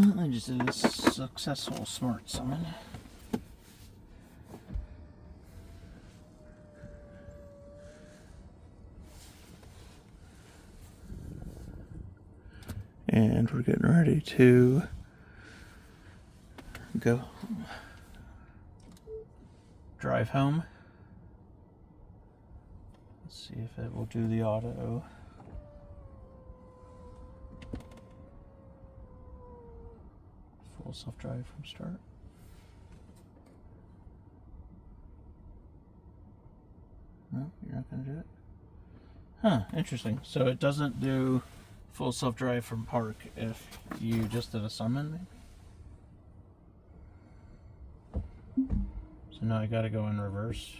I just did a successful smart summon. And we're getting ready to go drive home. Let's see if it will do the auto. Full self-drive from start. No, you're not going to do it? Huh, interesting. So it doesn't do full self-drive from park if you just did a summon, maybe? So now I gotta go in reverse.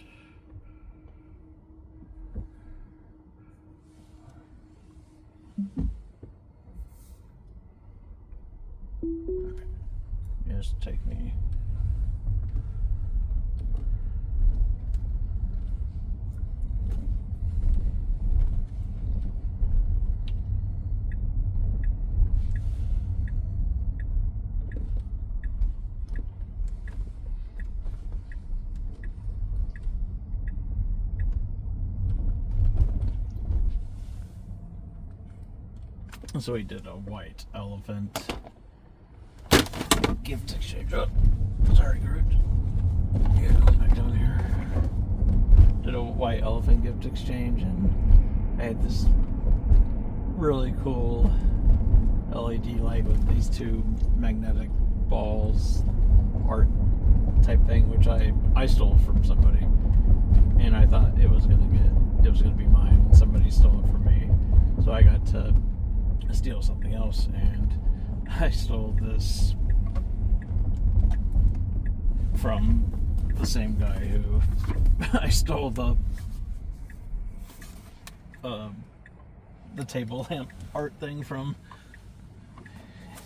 Okay. Just take me. So we did a white elephant gift exchange. Oh, sorry, Groot. Yeah, go back down here. Did a white elephant gift exchange, and I had this really cool LED light with these two magnetic balls art type thing, which I stole from somebody, and I thought it was gonna be mine, and somebody stole it from me, so I got to steal something else, and I stole this from the same guy who I stole the table lamp art thing from.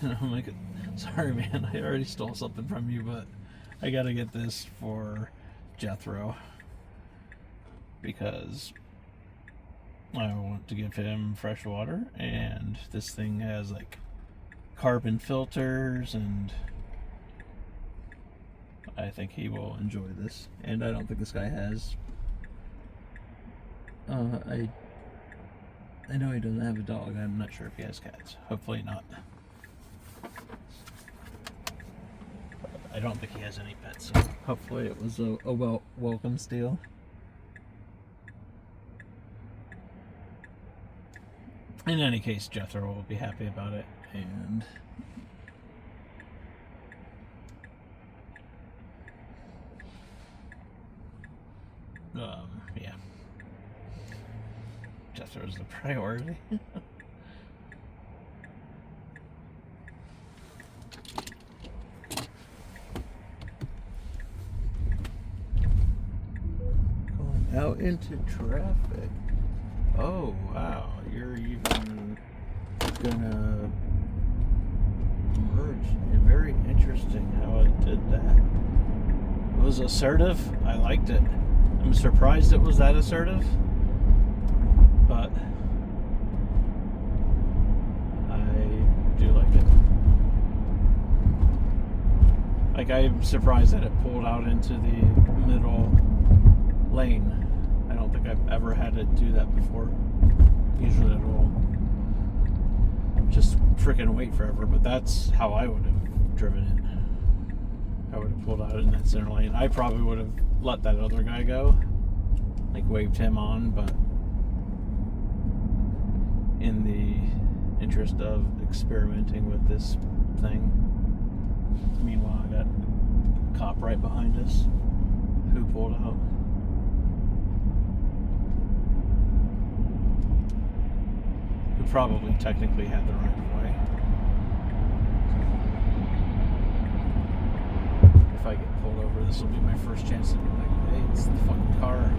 And I'm like, sorry man, I already stole something from you, but I gotta get this for Jethro because I want to give him fresh water, and this thing has like carbon filters, and I think he will enjoy this. And I don't think this guy has I know he doesn't have a dog. I'm not sure if he has cats. Hopefully not. I don't think he has any pets, so hopefully it was a welcome steal. In any case, Jethro will be happy about it, and yeah, Jethro's the priority. Going out into traffic. Oh wow, you're even gonna merge. Very interesting how it did that. It was assertive. I liked it. I'm surprised it was that assertive, but I do like it. Like, I'm surprised that it pulled out into the middle lane. I don't think I've ever had it do that before. Usually it'll just freaking wait forever, but that's how I would have driven it. I would have pulled out in that center lane. I probably would have let that other guy go, like waved him on, but in the interest of experimenting with this thing. Meanwhile, I got a cop right behind us who pulled out. Who probably technically had the right of way. If I get pulled over, this will be my first chance to be like, hey, it's the fucking car.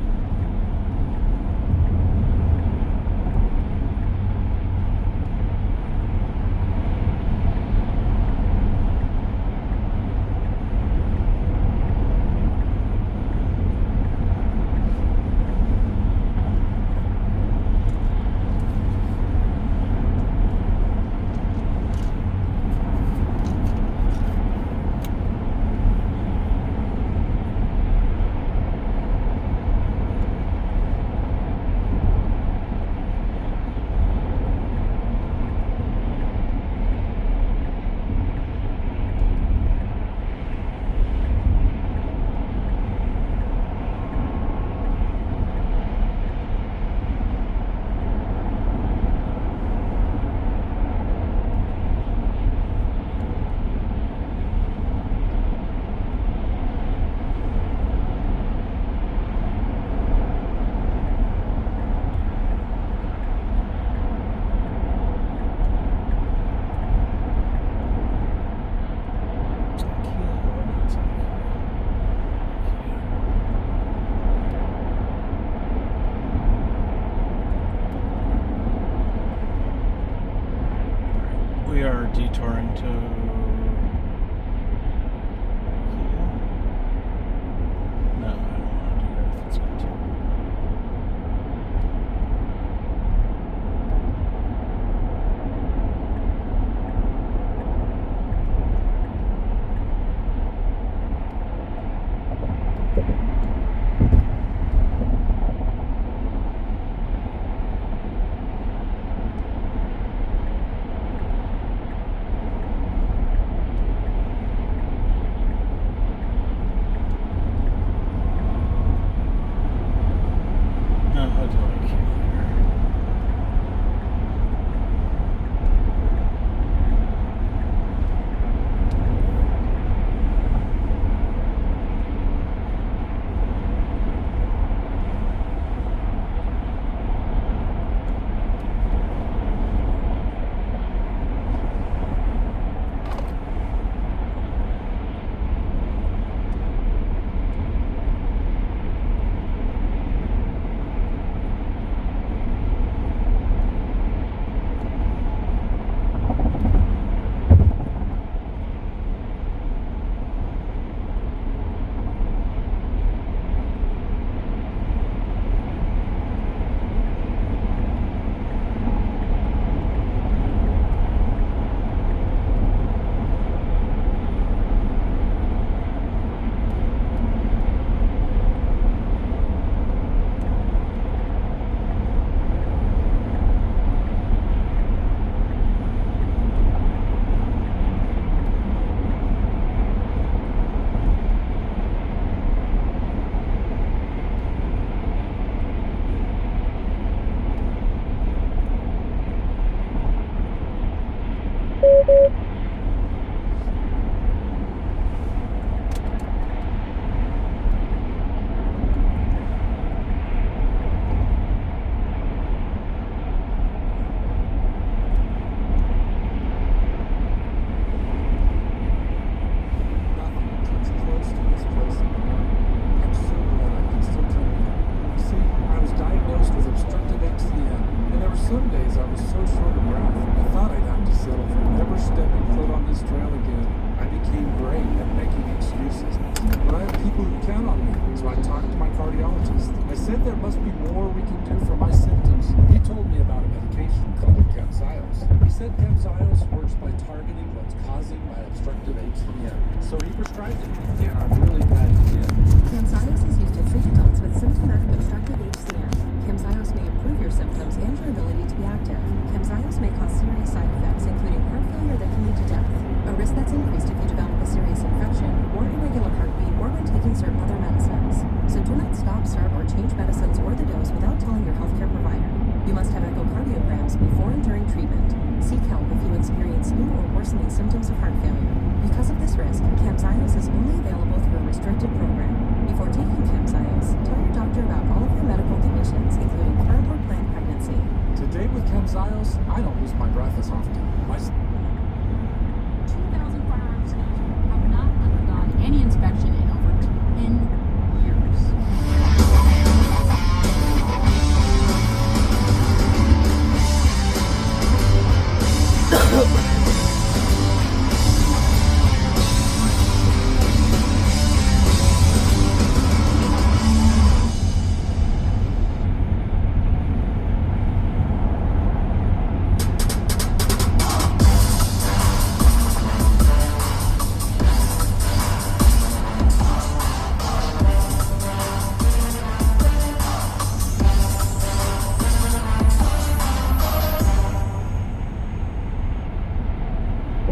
detouring to... No, I don't want to do that if it's going to.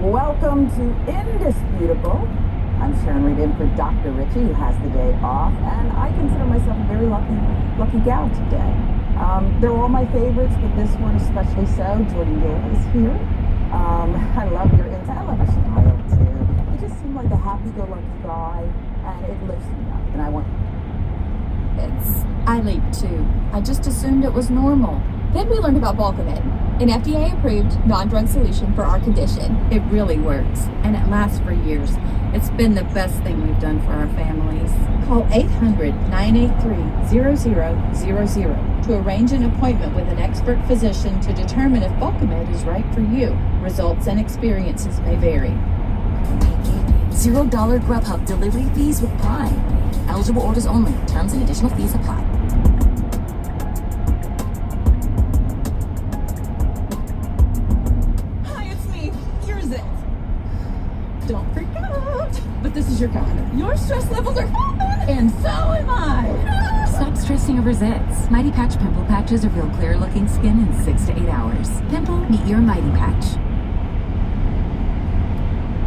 Welcome to Indisputable. I'm Sharon Reed in for Dr. Ritchie, who has the day off, and I consider myself a very lucky gal today. They're all my favorites, but this one especially so. Jordan Gill is here. I love your insight. I love your style too. You just seem like a happy-go-lucky guy, and it lifts me up. And I leaked too. I just assumed it was normal. Then we learned about Bulkamid, an FDA-approved non-drug solution for our condition. It really works, and it lasts for years. It's been the best thing we've done for our families. call 800-983-0000 to arrange an appointment with an expert physician to determine if Bulkamid is right for you. Results and experiences may vary. $0 Grubhub delivery fees with Prime. Eligible orders only. Terms and additional fees apply. Hi, it's me. Here's it. Don't freak out. But this is your calendar. Your stress levels are falling, and so am I. Stop stressing over zits. Mighty Patch Pimple Patches reveal clear-looking skin in 6 to 8 hours. Pimple, meet your Mighty Patch.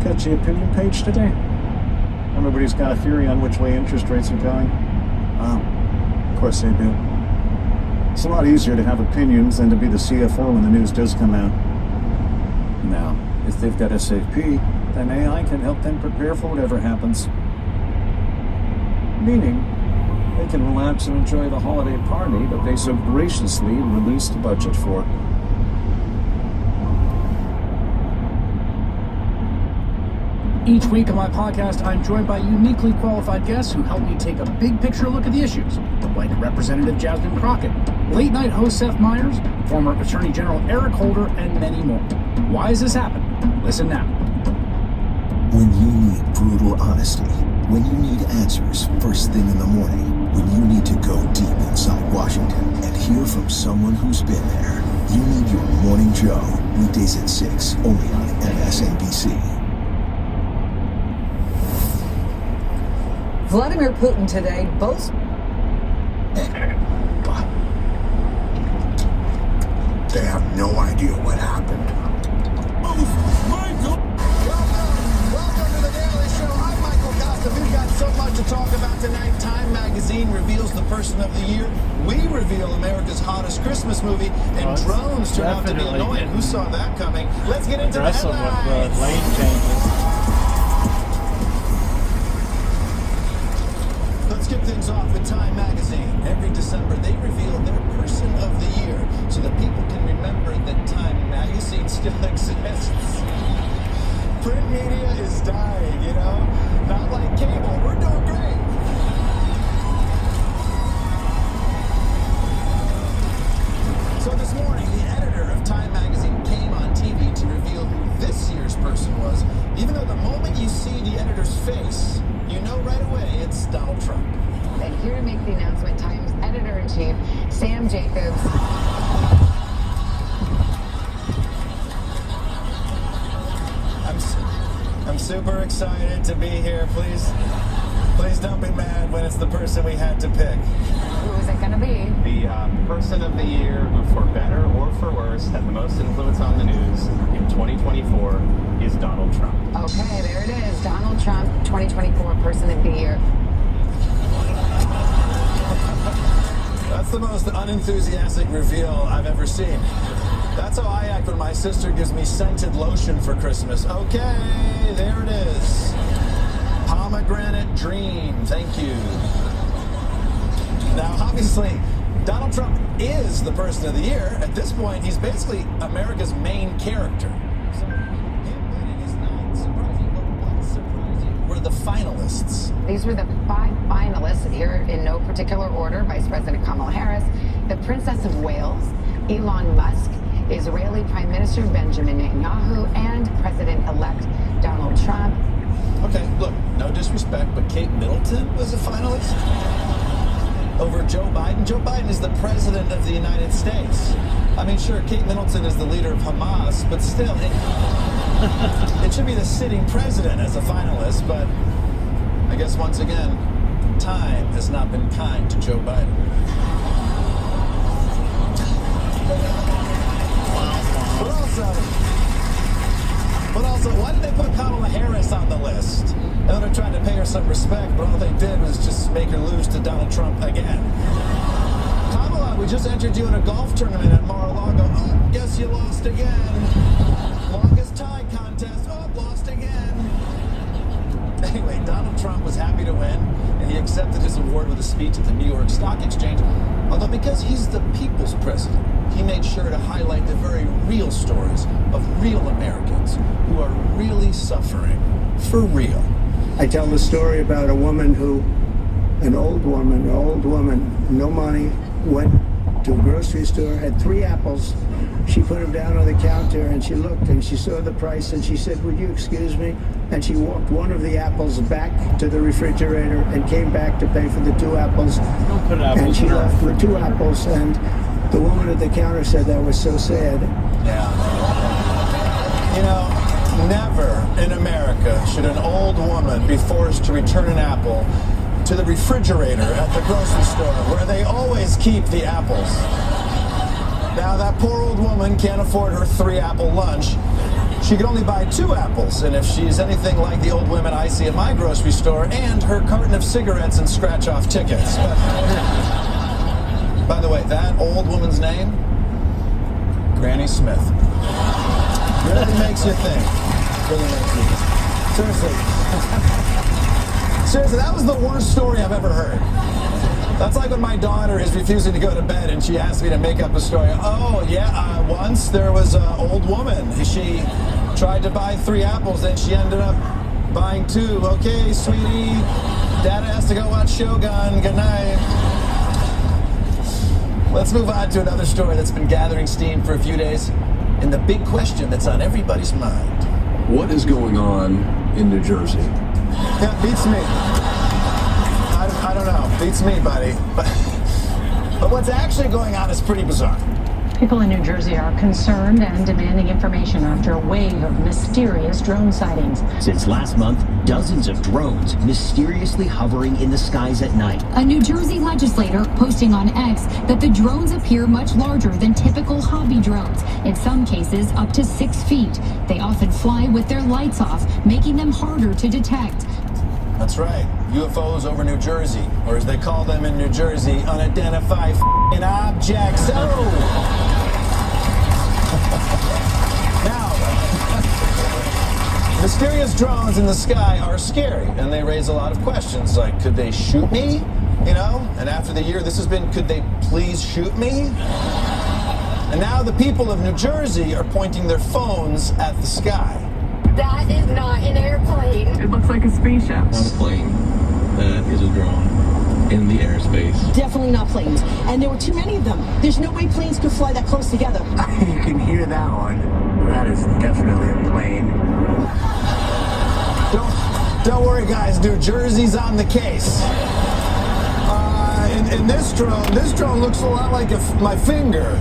Got the opinion page today? Everybody's got a theory on which way interest rates are going. Of course they do. It's a lot easier to have opinions than to be the CFO when the news does come out. Now, if they've got SAP, then AI can help them prepare for whatever happens. Meaning, they can relax and enjoy the holiday party that they so graciously released the budget for. Each week on my podcast, I'm joined by uniquely qualified guests who help me take a big picture look at the issues, like Representative Jasmine Crockett, late night host Seth Meyers, former Attorney General Eric Holder, and many more. Why is this happening? Listen now. When you need brutal honesty, when you need answers first thing in the morning, when you need to go deep inside Washington and hear from someone who's been there, you need your Morning Joe, weekdays at 6, only on MSNBC. Vladimir Putin today boasts. They have no idea what happened. Welcome to the Daily Show. I'm Michael Costa. We've got so much to talk about tonight. Time magazine reveals the person of the year. We reveal America's hottest Christmas movie, and drones turn out to be annoying. Who saw that coming? Let's get into the headlines. With the lane changes. Let's kick things off with Time magazine. Every December, they reveal their person of the year so that people can remember that Time magazine still exists. Print media is dying, you know? Not like cable. We're doing great. So this morning, the editor of Time magazine came on TV to reveal who this year's person was, even though the moment you see the editor's face, you know right away it's Donald Trump. And here to make the announcement, Times editor-in-chief Sam Jacobs. I'm super excited to be here. Please don't be mad when it's the person we had to pick. Who is it going to be? The person of the year, who for better or for worse had the most influence on the news in 2024 is Donald Trump. Okay, there it is. Donald Trump, 2024 person of the year. That's the most unenthusiastic reveal I've ever seen. That's how I act when my sister gives me scented lotion for Christmas. Okay, there it is. Pomegranate Dream. Thank you. Now, obviously, Donald Trump is the person of the year. At this point, he's basically America's main character. So, him winning is not surprising, but what's surprising were the finalists. These were the 5 finalists here in no particular order. Vice President Kamala Harris, the Princess of Wales, Elon Musk, Israeli Prime Minister Benjamin Netanyahu, and President-elect Donald Trump. Okay, look, no disrespect, but Kate Middleton was a finalist over Joe Biden. Joe Biden is the president of the United States. I mean, sure, Kate Middleton is the leader of Hamas, but still, it should be the sitting president as a finalist, but I guess once again, time has not been kind to Joe Biden. But also, why did they put Kamala Harris on the list? I know they're trying to pay her some respect, but all they did was just make her lose to Donald Trump again. Kamala, we just entered you in a golf tournament at Mar-a-Lago. Oh, guess you lost again. Longest tie contest. Oh, lost again. Anyway, Donald Trump was happy to win, and he accepted his award with a speech at the New York Stock Exchange. Although because he's the people's president, he made sure to highlight the very real stories of real Americans who are really suffering for real. I tell the story about a woman who An old woman, no money, went to a grocery store, had 3 apples. She put them down on the counter and she looked and she saw the price and she said, "Would you excuse me?" And she walked one of the apples back to the refrigerator and came back to pay for the 2 apples. Don't put apples and she in left with 2 refrigerator. apples, and the woman at the counter said that was so sad. Yeah. You know, never in America should an old woman be forced to return an apple to the refrigerator at the grocery store where they always keep the apples. Now, that poor old woman can't afford her 3-apple lunch. She can only buy 2 apples, and if she's anything like the old women I see at my grocery store, and her carton of cigarettes and scratch-off tickets. By the way, that old woman's name? Granny Smith. Really makes you think. Really makes you think. Seriously. Seriously, that was the worst story I've ever heard. That's like when my daughter is refusing to go to bed and she asks me to make up a story. Oh, yeah, once there was an old woman. She tried to buy 3 apples, and she ended up buying 2. Okay, sweetie, Dada has to go watch Shogun. Good night. Let's move on to another story that's been gathering steam for a few days, and the big question that's on everybody's mind. What is going on in New Jersey? Yeah, beats me. I don't know. Beats me, buddy. But what's actually going on is pretty bizarre. People in New Jersey are concerned and demanding information after a wave of mysterious drone sightings. Since last month, dozens of drones mysteriously hovering in the skies at night. A New Jersey legislator posting on X that the drones appear much larger than typical hobby drones, in some cases up to 6 feet. They often fly with their lights off, making them harder to detect. That's right. UFOs over New Jersey, or as they call them in New Jersey, unidentified f***ing objects. Oh! Now, mysterious drones in the sky are scary, and they raise a lot of questions, like, could they shoot me? You know? And after the year this has been, could they please shoot me? And now the people of New Jersey are pointing their phones at the sky. That is not an airplane. It looks like a spaceship. Not a plane. That is a drone in the airspace. Definitely not planes. And there were too many of them. There's no way planes could fly that close together. You can hear that one. That is definitely a plane. Don't worry, guys. New Jersey's on the case. And this drone looks a lot like my finger.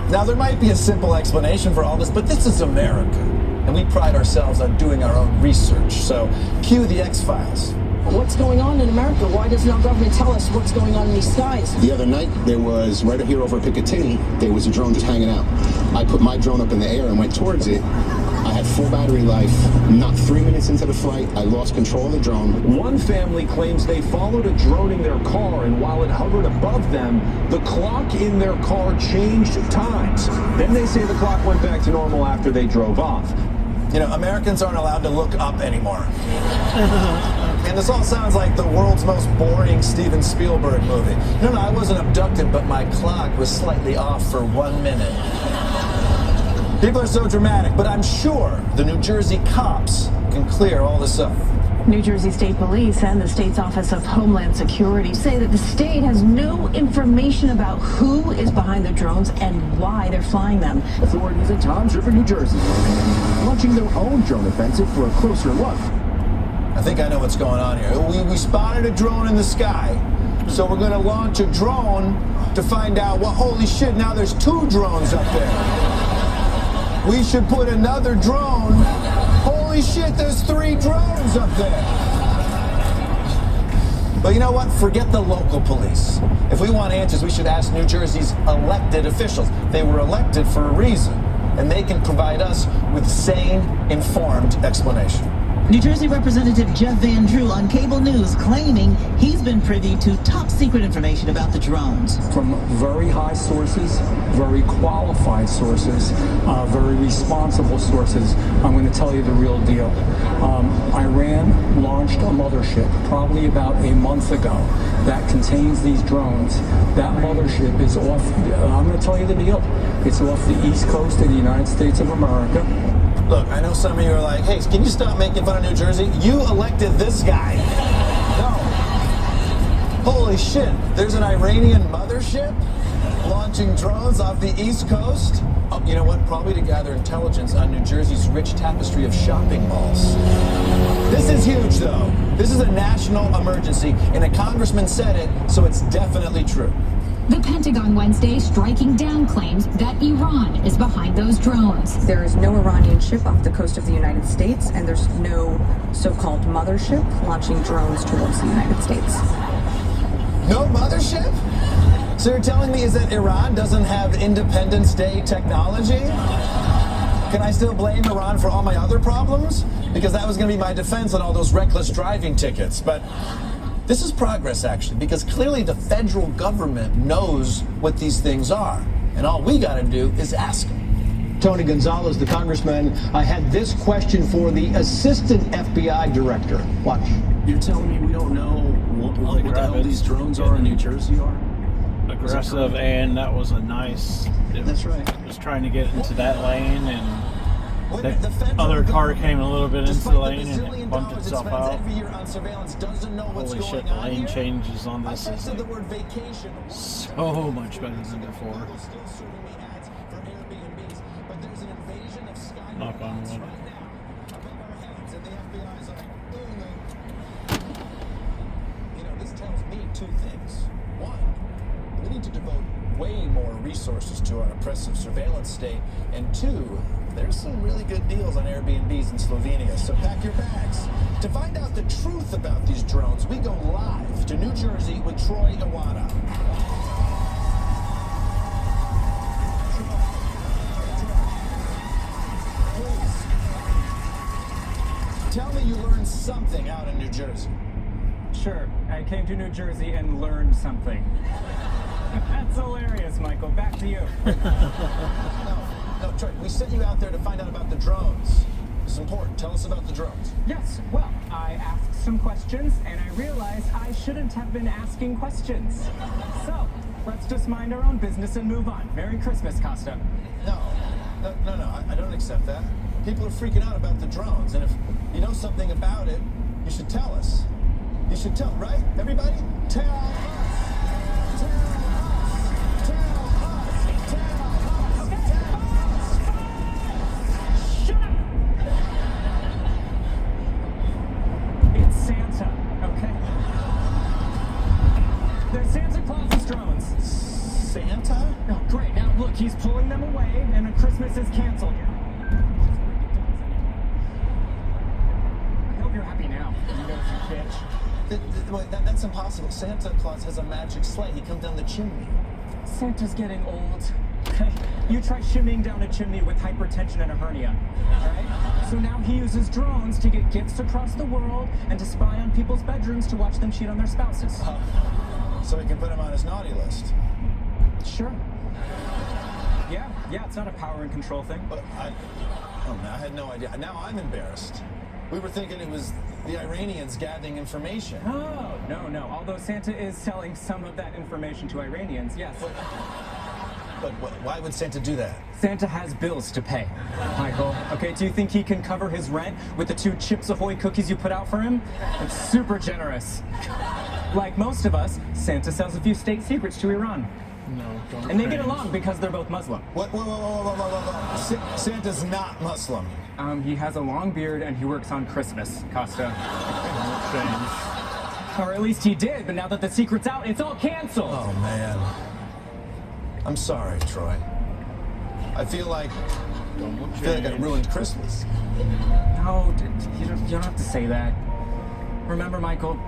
Now, there might be a simple explanation for all this, but this is America, and we pride ourselves on doing our own research. So, cue the X-Files. What's going on in America? Why doesn't our government tell us what's going on in these skies? The other night, there was, right here over Piccadilly, there was a drone just hanging out. I put my drone up in the air and went towards it. I had full battery life. Not 3 minutes into the flight, I lost control of the drone. One family claims they followed a drone in their car, and while it hovered above them, the clock in their car changed times. Then they say the clock went back to normal after they drove off. You know, Americans aren't allowed to look up anymore. And this all sounds like the world's most boring Steven Spielberg movie. No, I wasn't abducted, but my clock was slightly off for 1 minute. People are so dramatic, but I'm sure the New Jersey cops can clear all this up. New Jersey State Police and the state's Office of Homeland Security say that the state has no information about who is behind the drones and why they're flying them. Authorities in Toms River, New Jersey, launching their own drone offensive for a closer look. I think I know what's going on here. We spotted a drone in the sky, so we're going to launch a drone to find out, well, holy shit, now there's 2 drones up there. We should put another drone. Holy shit, there's 3 drones up there. But you know what? Forget the local police. If we want answers, we should ask New Jersey's elected officials. They were elected for a reason, and they can provide us with sane, informed explanation. New Jersey Representative Jeff Van Drew on cable news claiming he's been privy to top secret information about the drones. From very high sources, very qualified sources, very responsible sources. I'm going to tell you the real deal. Iran launched a mothership probably about a month ago that contains these drones. That mothership is off, I'm going to tell you the deal. It's off the east coast of the United States of America. Look, I know some of you are like, hey, can you stop making fun of New Jersey? You elected this guy. No. Holy shit, there's an Iranian mothership launching drones off the East Coast? Oh, you know what? Probably to gather intelligence on New Jersey's rich tapestry of shopping malls. This is huge, though. This is a national emergency, and a congressman said it, so it's definitely true. The Pentagon Wednesday striking down claims that Iran is behind those drones. There is no Iranian ship off the coast of the United States, and there's no so-called mothership launching drones towards the United States. No mothership? So you're telling me is that Iran doesn't have Independence Day technology? Can I still blame Iran for all my other problems? Because that was going to be my defense on all those reckless driving tickets. But this is progress, actually, because clearly the federal government knows what these things are. And all we got to do is ask them. Tony Gonzalez, the congressman, had this question for the assistant FBI director. Watch. You're telling me we don't know what the hell these drones are in New Jersey are? Aggressive, and that was a nice. That's right. Was trying to get into that lane, and the other car came a little bit into the lane, and it bumped itself out. Holy shit! The lane changes on this is like so much better than before. Knock on wood. You know, this tells me two things. One, we need to devote way more resources to our oppressive surveillance state. And two, there's some really good deals on Airbnbs in Slovenia, so pack your bags. To find out the truth about these drones, we go live to New Jersey with Troy Iwata. Please, tell me you learned something out in New Jersey. Sure, I came to New Jersey and learned something. That's hilarious, Michael. Back to you. No, Troy, we sent you out there to find out about the drones. It's important. Tell us about the drones. Yes, well, I asked some questions, and I realized I shouldn't have been asking questions. So, let's just mind our own business and move on. Merry Christmas, Costa. No, I don't accept that. People are freaking out about the drones, and if you know something about it, you should tell us. You should tell, right? Everybody? Tell us. Tell us. Tell us. Tell us. Okay. Tell us. Shut up! It's Santa, okay? They're Santa Claus's drones. Santa? Oh, great. Now, look, he's pulling them away, and Christmas is canceled. I hope you're happy now, you nosy bitch. That's impossible. Santa Claus has a magic sleigh. He comes down the chimney. Santa's getting old. Okay? You try shimmying down a chimney with hypertension and a hernia. Alright? So now he uses drones to get gifts across the world and to spy on people's bedrooms to watch them cheat on their spouses. So he can put him on his naughty list. Sure. Yeah, it's not a power and control thing. But I had no idea. Now I'm embarrassed. We were thinking it was the Iranians gathering information. Oh, no. Although Santa is selling some of that information to Iranians, yes. But why would Santa do that? Santa has bills to pay, Michael. Okay, do you think he can cover his rent with the 2 Chips Ahoy cookies you put out for him? It's super generous. Like most of us, Santa sells a few state secrets to Iran. No, don't. And they get along because they're both Muslim. What? Whoa. Santa's not Muslim. He has a long beard and he works on Christmas, Costa. Or at least he did, but now that the secret's out, it's all canceled. Oh, man. I'm sorry, Troy. I feel like I ruined Christmas. No, you don't have to say that. Remember, Michael,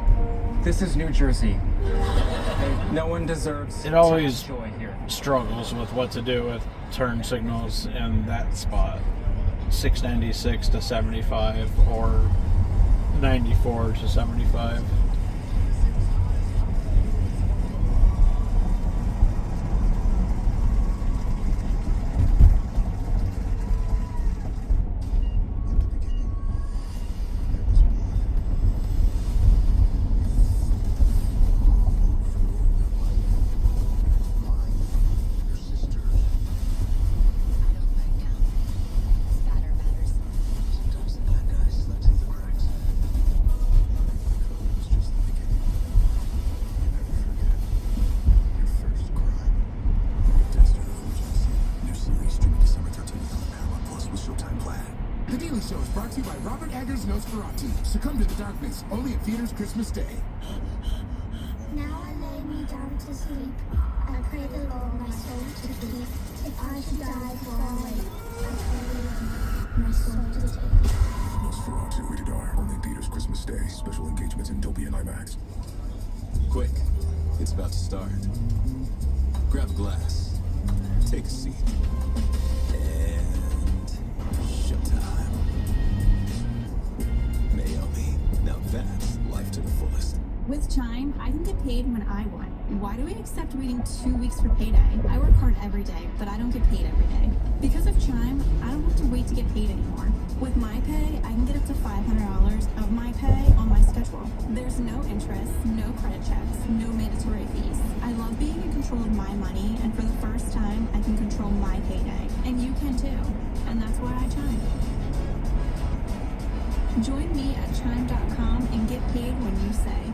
this is New Jersey. Okay? No one deserves It always joy here. struggles with what to do with turn signals in that spot. 696 to 75 or 94 to 75. Brought to you by Robert Eggers' Nosferatu. Succumb to the darkness. Only at theaters Christmas Day. Now I lay me down to sleep. I pray the Lord my soul to keep. If I should die falling, I pray my soul to take. Nosferatu, rated R. Only in theaters Christmas Day. Special engagements in Dolby and IMAX. Quick, it's about to start. Grab a glass. Take a seat. And showtime. Naomi, now that's life to the fullest. With Chime, I can get paid when I want. Why do I accept waiting 2 weeks for payday? I work hard every day, but I don't get paid every day. Because of Chime, I don't have to wait to get paid anymore. With my pay, I can get up to $500 of my pay on my schedule. There's no interest, no credit checks, no mandatory fees. I love being in control of my money, and for the first time, I can control my payday. And you can too. And that's why I Chime. Join me at chime.com and get paid when you say.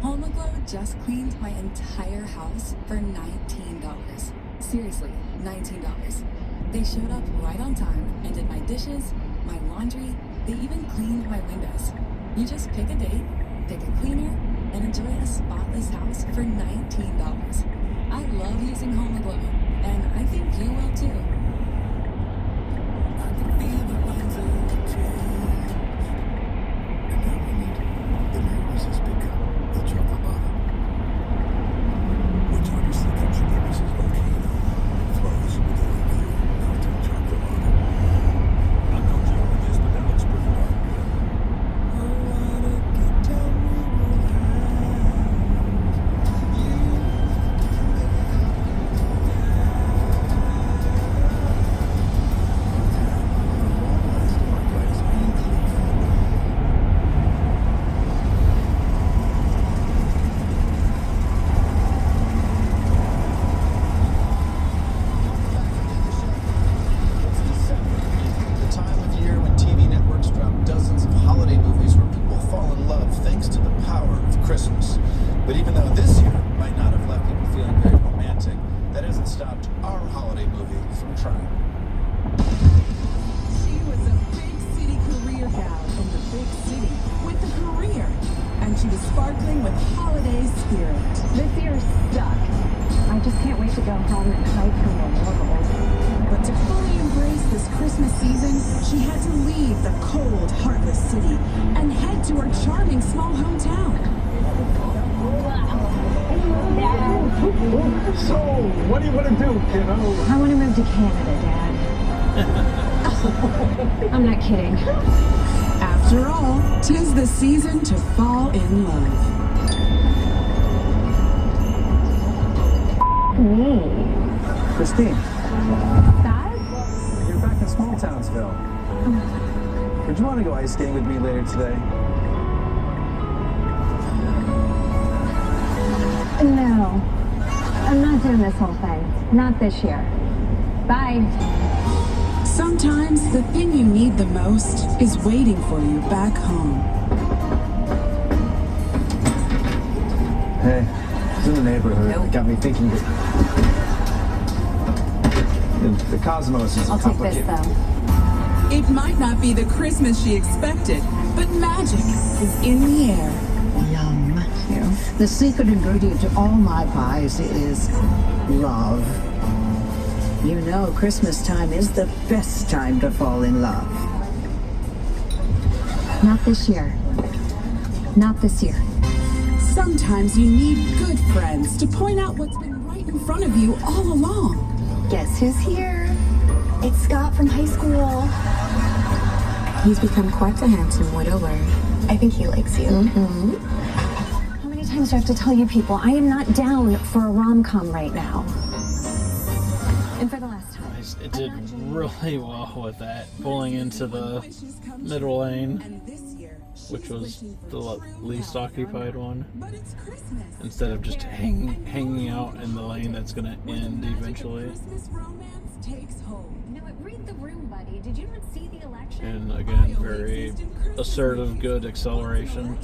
HomeAglow just cleaned my entire house for $19. Seriously, $19. They showed up right on time and did my dishes, my laundry, they even cleaned my windows. You just pick a date, pick a cleaner, and enjoy a spotless house for $19. I love using HomeAglow, and I think you will too. I can feel the winds of change. And now we need the Mrs. Pickup. The chocolate bottle, which obviously comes from the Mrs. Volcano, flows with a review melted chocolate bottle. I'm no geologist, but that looks pretty darn good. I wanna get down with season to fall in love. Me? Christine. Dad? You're back in Small Townsville. Would you want to go ice skating with me later today? No. I'm not doing this whole thing. Not this year. Bye. Sometimes the thing you need the most is waiting for you back home. Hey, it's in the neighborhood. It got me thinking that the cosmos is complicated. I'll take this, though. It might not be the Christmas she expected, but magic is in the air. Yum. Yeah. The secret ingredient to all my pies is love. You know, Christmas time is the best time to fall in love. Not this year. Not this year. Sometimes you need good friends to point out what's been right in front of you all along. Guess who's here? It's Scott from high school. He's become quite the handsome widower. I think he likes you. Mm-hmm. How many times do I have to tell you people I am not down for a rom-com right now? And for the last time. It did really well with that, pulling into the middle lane, which was the least occupied one, instead of just hanging out in the lane that's going to end eventually. Read the room, buddy. Did you not see the election? And again, very assertive, good acceleration.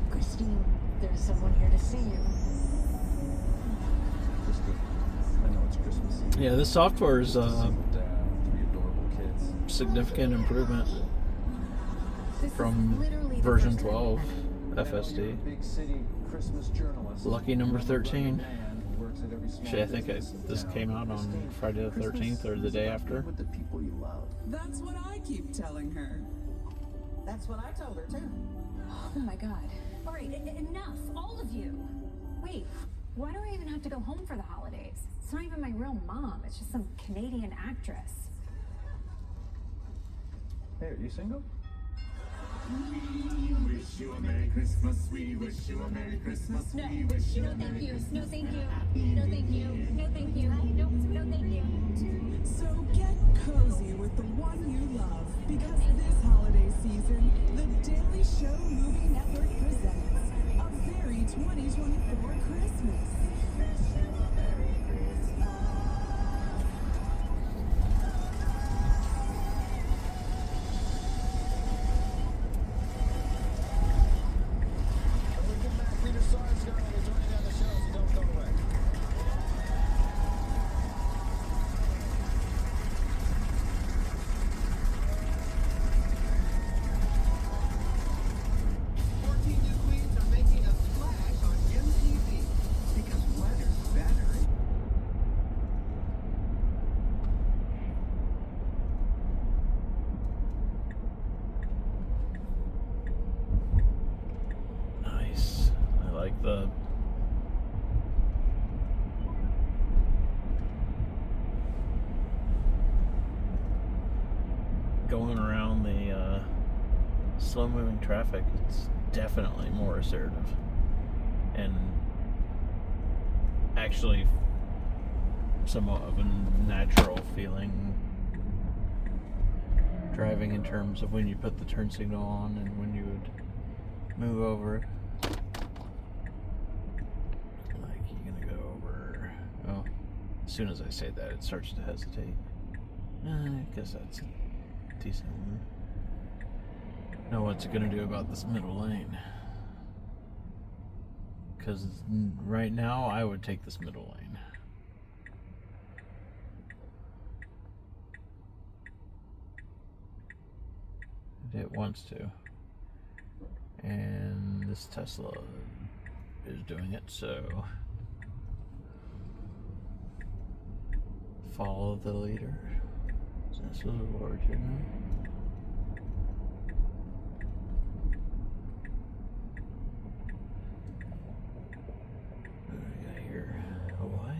Christine, there's someone here to see you. Christine, I know it's Christmas Eve. Yeah, this software is Three adorable kids. significant improvement from version 12 FSD. Big city Christmas journalist. Lucky number 13. Man who works at every small Actually, I think business in this town. came out on Friday the 13th or the day after. With the people you love. That's what I keep telling her. That's what I told her, too. Oh my god. All right, enough, all of you. Wait, why do I even have to go home for the holidays? It's not even my real mom. It's just some Canadian actress. Hey, are you single? We wish you a Merry Christmas. We wish you a Merry Christmas. No, We wish you no a thank Merry you. Christmas. No thank you. No thank you. No thank you. No thank you. So get cozy with the one you love, because this holiday season, the Daily Show Movie Network presents a very 2024 Christmas. Nice. I like the going around the slow moving traffic. It's definitely more assertive and actually somewhat of a natural feeling driving in terms of when you put the turn signal on and when you would move over. Like you're gonna go over. Oh, as soon as I say that, it starts to hesitate. I guess that's a decent one. Know what's it gonna do about this middle lane? Because right now, I would take this middle lane. It wants to. And this Tesla is doing it, so follow the leader. That's what the word, you know? What do we got here? Hawaii?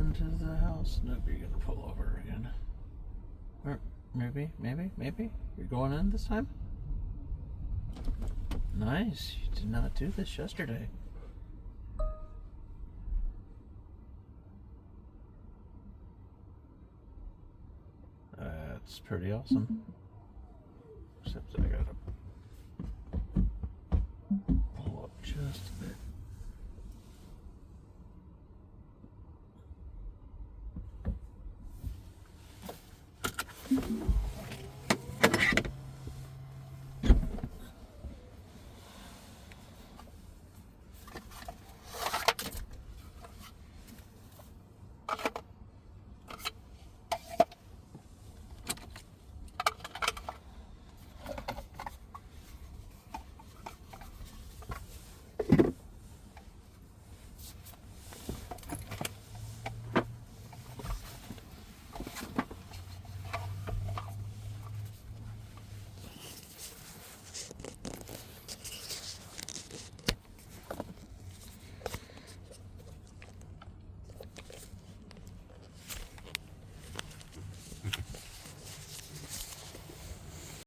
Into the house. Nope, you're gonna pull over again. Or maybe. You're going in this time? Nice. You did not do this yesterday. That's pretty awesome. Except I gotta